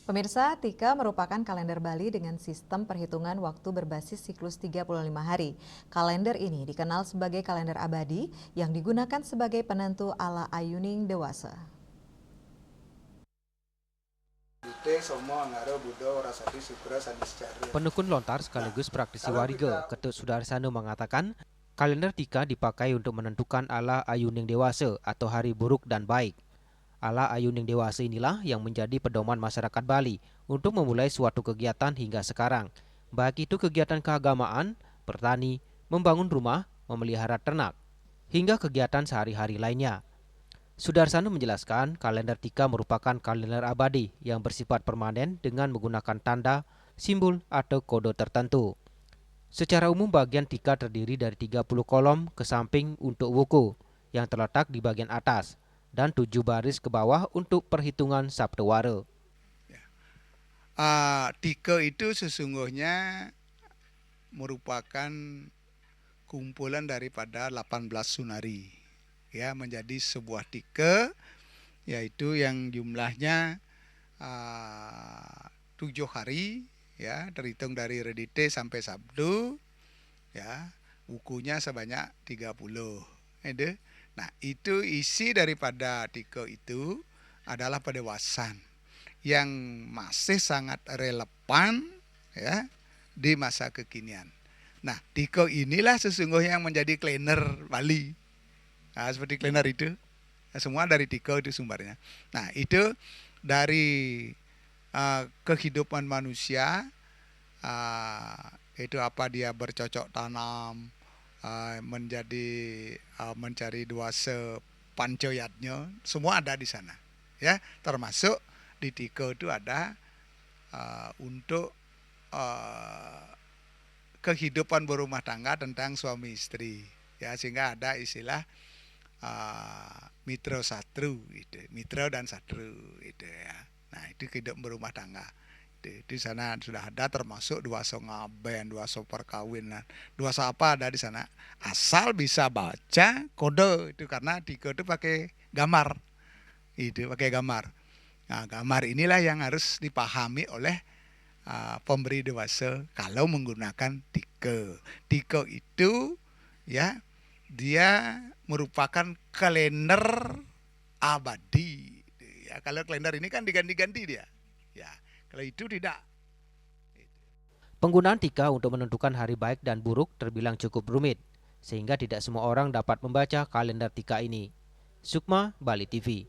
Pemirsa, Tika merupakan kalender Bali dengan sistem perhitungan waktu berbasis siklus 35 hari. Kalender ini dikenal sebagai kalender abadi yang digunakan sebagai penentu ala Ayuning dewasa. Penekun lontar sekaligus praktisi Wariga, Ketut Sudarsano mengatakan, kalender Tika dipakai untuk menentukan ala Ayuning dewasa atau hari buruk dan baik. Ala Ayuning dewasa inilah yang menjadi pedoman masyarakat Bali untuk memulai suatu kegiatan hingga sekarang. Baik itu kegiatan keagamaan, bertani, membangun rumah, memelihara ternak, hingga kegiatan sehari-hari lainnya. Sudarsano menjelaskan kalender Tika merupakan kalender abadi yang bersifat permanen dengan menggunakan tanda, simbol, atau kode tertentu. Secara umum bagian Tika terdiri dari 30 kolom ke samping untuk wuku yang terletak di bagian atas dan 7 baris ke bawah untuk perhitungan Sabtowara. Tika itu sesungguhnya merupakan kumpulan daripada 18 sunari ya menjadi sebuah tika, yaitu yang jumlahnya 7 hari ya, terhitung dari Redite sampai Sabtu ya, bukunya sebanyak 30 itu. Nah, itu isi daripada tika itu adalah pendewasan yang masih sangat relevan ya di masa kekinian. Nah, tika inilah sesungguhnya yang menjadi kalender Bali. Nah, seperti kalender itu, semua dari tika itu sumbernya. Nah, itu dari kehidupan manusia, itu apa dia bercocok tanam, mencari dewasa pancoyatnya, semua ada di sana. Ya, termasuk di tika itu ada untuk kehidupan berumah tangga tentang suami istri ya, sehingga ada istilah mitra satru gitu, mitra dan satru gitu ya. Nah, itu kehidupan berumah tangga di sana sudah ada, termasuk dewasa ngaben, dewasa perkawinan, dewasa apa ada di sana, asal bisa baca kode itu, karena tika itu pakai gambar itu, pakai gambar. Nah, gambar inilah yang harus dipahami oleh pemberi dewasa kalau menggunakan tika. Tika itu ya, dia merupakan kalender abadi. Ya, kalau kalender ini kan diganti-ganti dia. Ya, kalau itu tidak. Penggunaan Tika untuk menentukan hari baik dan buruk terbilang cukup rumit, sehingga tidak semua orang dapat membaca kalender Tika ini. Sukma, Bali TV.